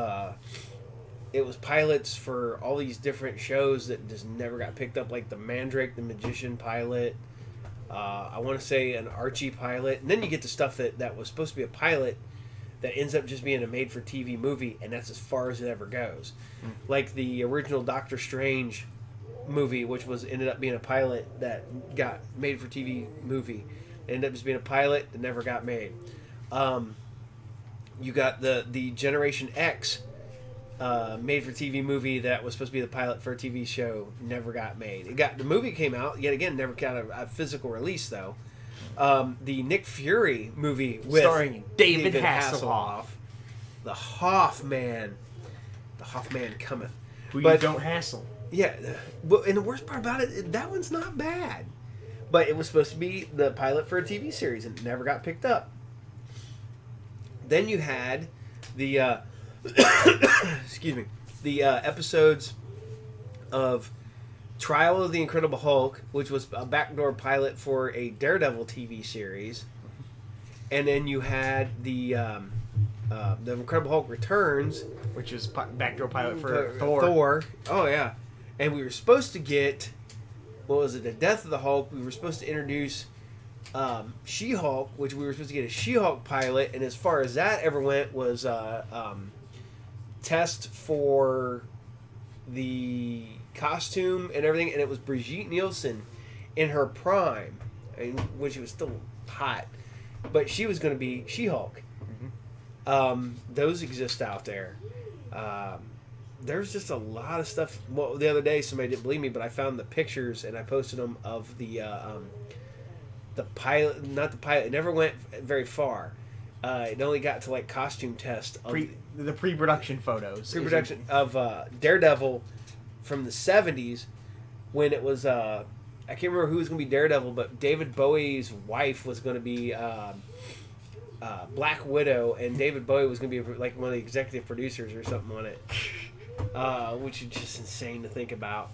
pilots for all these different shows that just never got picked up, like the Mandrake the Magician pilot. I want to say an Archie pilot, and then you get the stuff that was supposed to be a pilot that ends up just being a made-for-TV movie, and that's as far as it ever goes. Like the original Doctor Strange movie, which ended up being a pilot that got made-for-TV movie. It ended up just being a pilot that never got made. You got the Generation X made-for-TV movie that was supposed to be the pilot for a TV show, never got made. The movie came out, yet again, never got a physical release, though. The Nick Fury movie with starring David Hasselhoff. The Hoffman. The Hoffman cometh. Who you don't hassle. Yeah. Well, and the worst part about it, that one's not bad. But it was supposed to be the pilot for a TV series and it never got picked up. Then you had the excuse me, the episodes of Trial of the Incredible Hulk, which was a backdoor pilot for a Daredevil TV series, and then you had the Incredible Hulk Returns, which is backdoor pilot for Thor. Oh yeah, and we were supposed to get the Death of the Hulk. We were supposed to introduce She-Hulk, which we were supposed to get a She-Hulk pilot, and as far as that ever went was test for the costume and everything, and it was Brigitte Nielsen in her prime, when she was still hot, but she was going to be She-Hulk. Those exist out there. There's just a lot of stuff. Well, the other day somebody didn't believe me, but I found the pictures and I posted them of the pilot. Not the pilot. It never went very far. It only got to like costume test of the pre-production photos. Pre-production of Daredevil from the 70s when it was I can't remember who was going to be Daredevil, but David Bowie's wife was going to be Black Widow, and David Bowie was going to be like one of the executive producers or something on it, which is just insane to think about.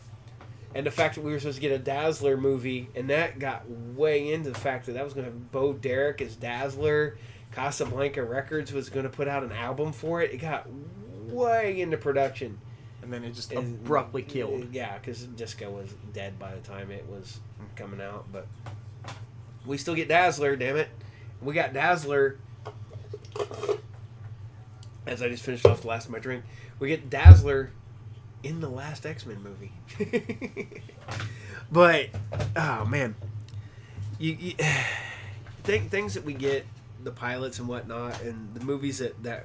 And the fact that we were supposed to get a Dazzler movie, and that got way into the fact that was going to have Bo Derek as Dazzler. Casablanca Records was going to put out an album for it. It got way into production. And then it just abruptly killed. Yeah, because Disco was dead by the time it was coming out. But we still get Dazzler, damn it. We got Dazzler. As I just finished off the last of my drink, we get Dazzler in the last X-Men movie. But, oh man. You things that we get, the pilots and whatnot, and the movies that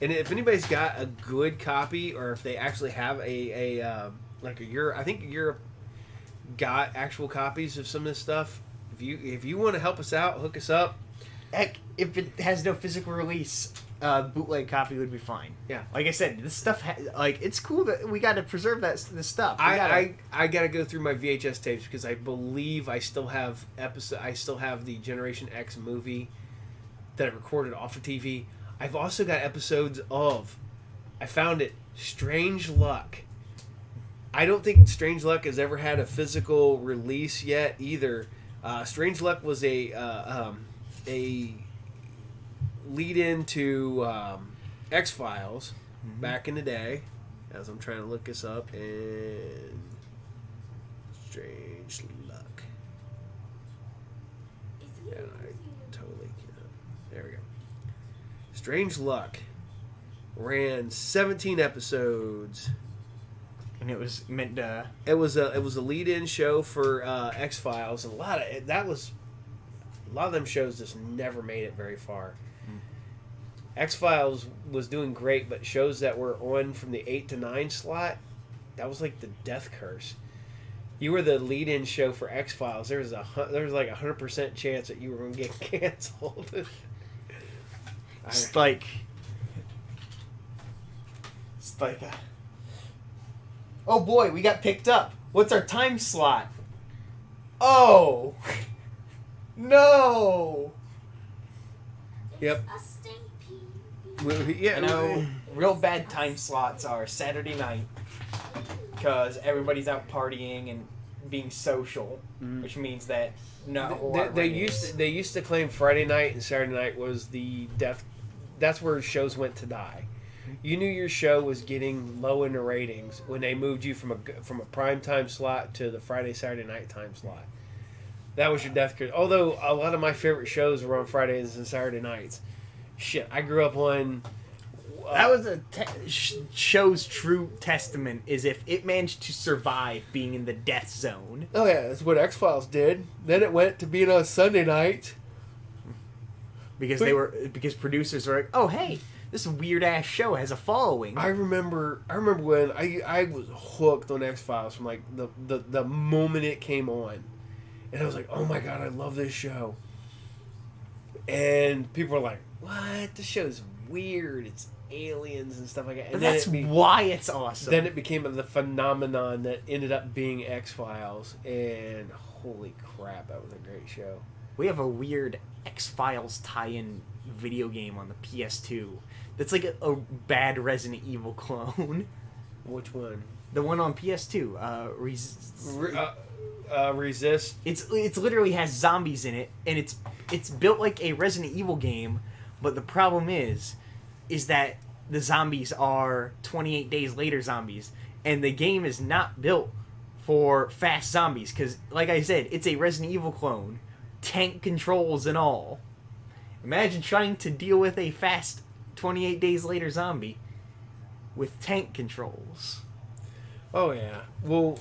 and if anybody's got a good copy, or if they actually have I think Europe got actual copies of some of this stuff. If you want to help us out, hook us up. heck, if it has no physical release, bootleg copy would be fine. Yeah. Like I said, this stuff, it's cool that we got to preserve this stuff. I gotta go through my VHS tapes because I believe I still have the Generation X movie that I recorded off of TV. I've also got episodes of, I found it, Strange Luck. I don't think Strange Luck has ever had a physical release yet either. Strange Luck was a lead-in to X-Files back in the day, as I'm trying to look this up, and Strange Luck. Yeah, I totally can't. There we go. Strange Luck ran 17 episodes. And it was meant to... It was a lead-in show for X-Files, and a lot of them shows just never made it very far. X-Files was doing great, but shows that were on from the 8 to 9 slot, that was like the death curse. You were the lead-in show for X-Files. There was like 100% chance that you were going to get canceled. It's like oh boy, we got picked up. What's our time slot? Oh. No. Yep. Yeah, real bad time slots are Saturday night because everybody's out partying and being social, which means that they used to claim Friday night and Saturday night was the death. That's where shows went to die. You knew your show was getting low in the ratings when they moved you from a prime time slot to the Friday Saturday night time slot. That was your death curse. Although a lot of my favorite shows were on Fridays and Saturday nights. Shit, I grew up on... that was a show's true testament, is if it managed to survive being in the death zone. Oh yeah, that's what X-Files did. Then it went to being on Sunday night. Because producers were like, oh hey, this weird ass show has a following. I remember when I was hooked on X-Files from like the moment it came on. And I was like, oh my god, I love this show. And people were like, what? This show's weird. It's aliens and stuff like that. And but that's why it's awesome. Then it became the phenomenon that ended up being X-Files. And holy crap, that was a great show. We have a weird X-Files tie-in video game on the PS2 that's like a bad Resident Evil clone. Which one? The one on PS2. Resist. It's literally has zombies in it, and it's built like a Resident Evil game, but the problem is that the zombies are 28 days later zombies, and the game is not built for fast zombies because, like I said, it's a Resident Evil clone, tank controls and all. Imagine trying to deal with a fast 28 days later zombie with tank controls. Oh yeah. Well,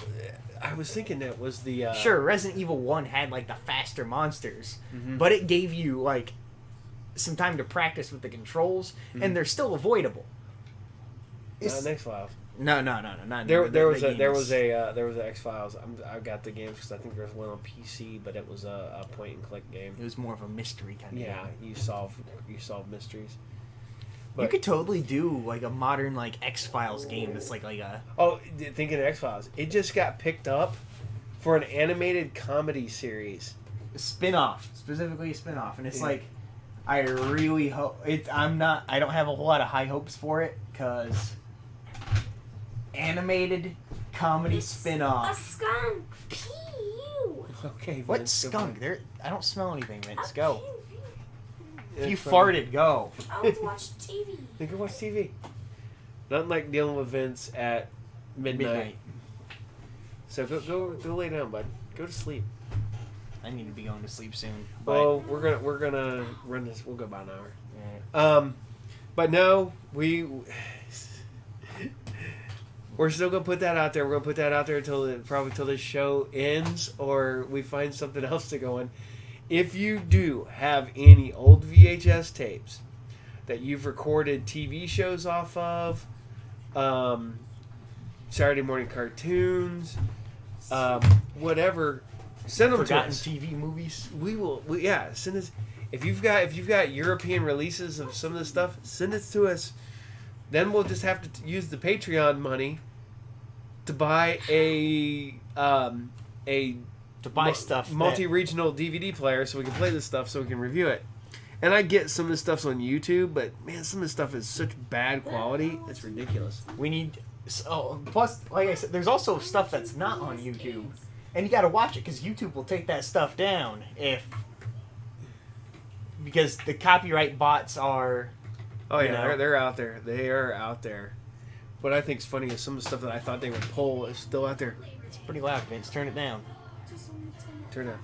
I was thinking that was the... Sure, Resident Evil 1 had, like, the faster monsters, but it gave you, like, some time to practice with the controls, and they're still avoidable. Not X-Files. No, not there was a X-Files. I got the games because I think there was one on PC, but it was a point-and-click game. It was more of a mystery kind of game. Yeah, you solve mysteries. But you could totally do like a modern like X-Files game that's like a... Oh, thinking of X-Files, it just got picked up for an animated comedy series. Spin-off, specifically a spin-off, and it's like, I really hope I don't have a whole lot of high hopes for it because animated comedy spin-off. A skunk. Pew. Okay. What Vince, skunk? I don't smell anything, Vince. Go. If you funny. farted, go. I want to watch TV. You can watch TV. Nothing like dealing with Vince at midnight. So go lay down, bud. Go to sleep. I need to be going to sleep soon. Well, we're gonna run this. We'll go about an hour. Yeah. But no, we're still gonna put that out there. We're gonna put that out there probably till this show ends, or we find something else to go in. If you do have any old VHS tapes that you've recorded TV shows off of, Saturday morning cartoons, whatever, send them Forgotten to us. TV movies. We will. Send us. If you've got European releases of some of this stuff, send it to us. Then we'll just have to use the Patreon money to buy a stuff multi-regional DVD player so we can play this stuff so we can review it. And I get some of this stuff's on YouTube, but man, some of this stuff is such bad quality, it's ridiculous. We need. Plus, like I said, there's also stuff that's not on YouTube, and you got to watch it because YouTube will take that stuff down because the copyright bots are. Oh yeah, they're out there. They are out there. What I think is funny is some of the stuff that I thought they would pull is still out there. It's pretty loud, Vince. Turn it down. Turn it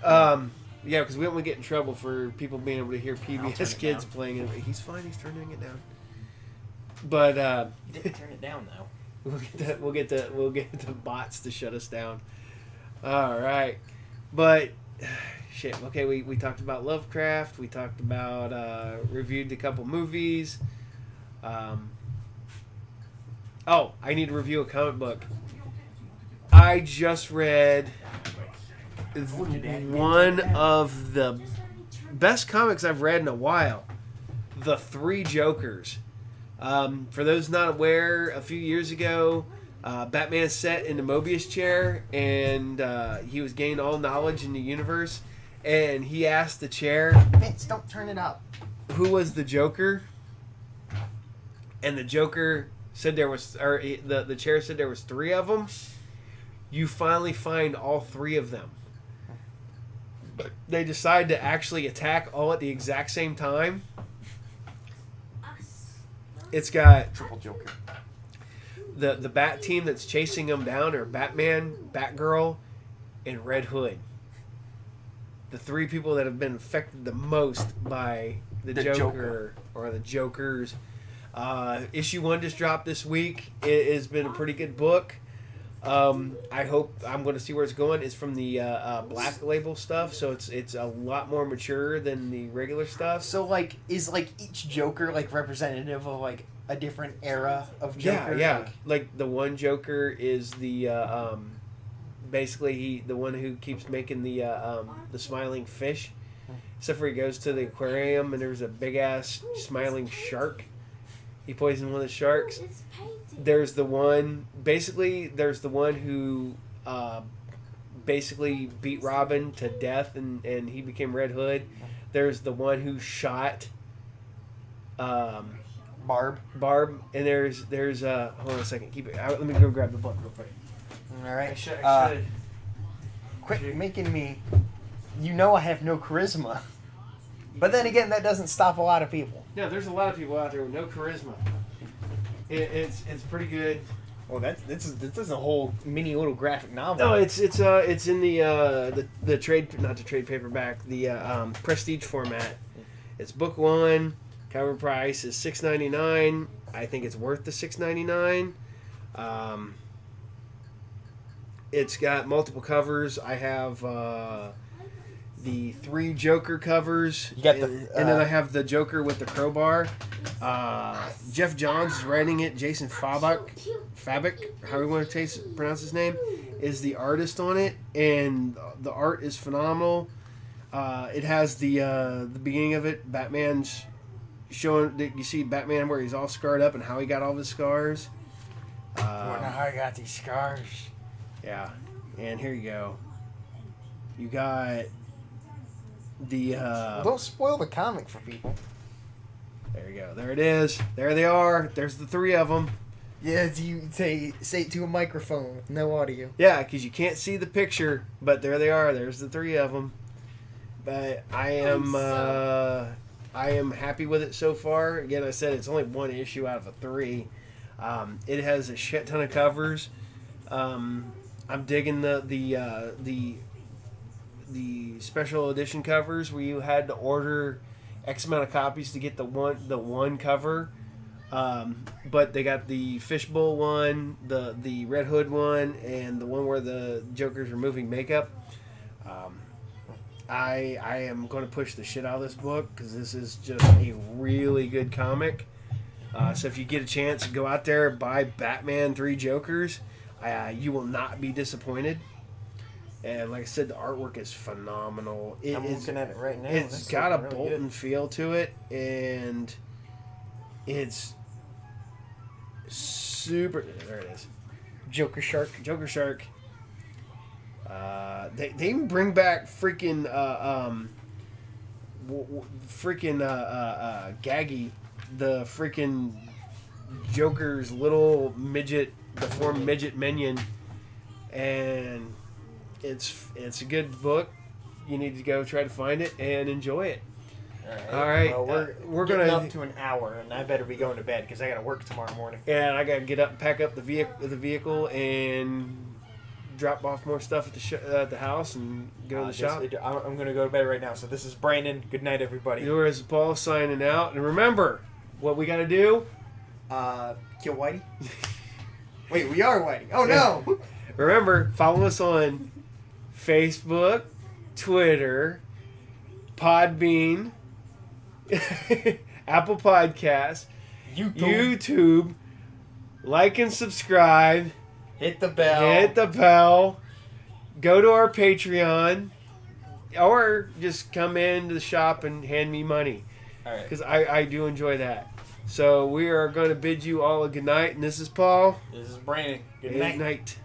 down. Yeah, because we don't want to get in trouble for people being able to hear PBS Kids playing it. He's fine. He's turning it down. But you didn't turn it down though. We'll get the bots to shut us down. All right, but shit. Okay, we talked about Lovecraft. We talked about reviewed a couple movies. I need to review a comic book. I just read one of the best comics I've read in a while, The Three Jokers. For those not aware, a few years ago, Batman sat in the Mobius chair, and he was gaining all knowledge in the universe, and he asked the chair, Vince, don't turn it up. Who was the Joker? And the Joker said the chair said there was three of them. You finally find all three of them. They decide to actually attack all at the exact same time. It's got Triple Joker. The Bat team that's chasing them down are Batman, Batgirl, and Red Hood. The three people that have been affected the most by the Joker or the Jokers. Issue 1 just dropped this week. It has been a pretty good book. I hope I'm going to see where it's going. It's from the Black Label stuff, so it's a lot more mature than the regular stuff. So is each Joker representative of a different era of Joker? Yeah. Like the one Joker is the basically the one who keeps making the smiling fish. Except for he goes to the aquarium and there's a big ass smiling shark. He poisoned one of the sharks. There's the one who basically beat Robin to death and he became Red Hood. There's the one who shot Barb, and there's hold on a second. Keep it. Let me go grab the book real quick. All right. I should. Quit making me. I have no charisma. But then again, that doesn't stop a lot of people. Yeah, there's a lot of people out there with no charisma. It's pretty good. Well, this is a whole mini little graphic novel. No, it's in the trade, not the trade paperback, the prestige format. It's book 1. Cover price is $6.99. I think it's worth the $6.99. It's got multiple covers. I have the 3 Joker covers. You got and then I have the Joker with the crowbar. Jeff Johns is writing it. Jason Fabok, how you want to pronounce his name, is the artist on it, and the art is phenomenal. It has the beginning of it. Batman's showing that you see Batman where he's all scarred up and how he got all his scars. I wonder how I got these scars. Yeah, and here you go. You got the. Don't spoil the comic for people. There you go. There it is. There they are. There's the 3 of them. Yeah, you say it to a microphone with no audio. Yeah, because you can't see the picture, but there they are. There's the 3 of them. But I am happy with it so far. Again, I said it's only 1 issue out of a 3. It has a shit ton of covers. I'm digging the special edition covers where you had to order X amount of copies to get the one cover. But they got the fishbowl one, the Red Hood one, and the one where the Joker's removing makeup. I am going to push the shit out of this book because this is just a really good comic. So if you get a chance, go out there, buy Batman 3 Jokers. You will not be disappointed. And like I said, the artwork is phenomenal. I'm looking at it right now. It's That's got a looking Bolton good. feel to it, and it's super. There it is. Joker Shark. Joker Shark. They even bring back freaking Gaggy, the freaking Joker's little midget, deformed midget minion, and it's a good book. You need to go try to find it and enjoy it. All right, Well, we're gonna up to an hour, and I better be going to bed because I got to work tomorrow morning. and I gotta get up and pack up the vehicle and drop off more stuff at the house and go to the shop. I'm going to go to bed right now. So this is Brandon. Good night, everybody. Yours is Paul signing out, and remember what we gotta do. Kill Whitey. Wait, we are Whitey. Oh no! Remember, follow us on Facebook, Twitter, Podbean, Apple Podcasts, YouTube. Like and subscribe. Hit the bell. Hit the bell. Go to our Patreon. Or just come into the shop and hand me money. All right. Because I do enjoy that. So we are going to bid you all a good night. And this is Paul. This is Brandon. Good Good night. night.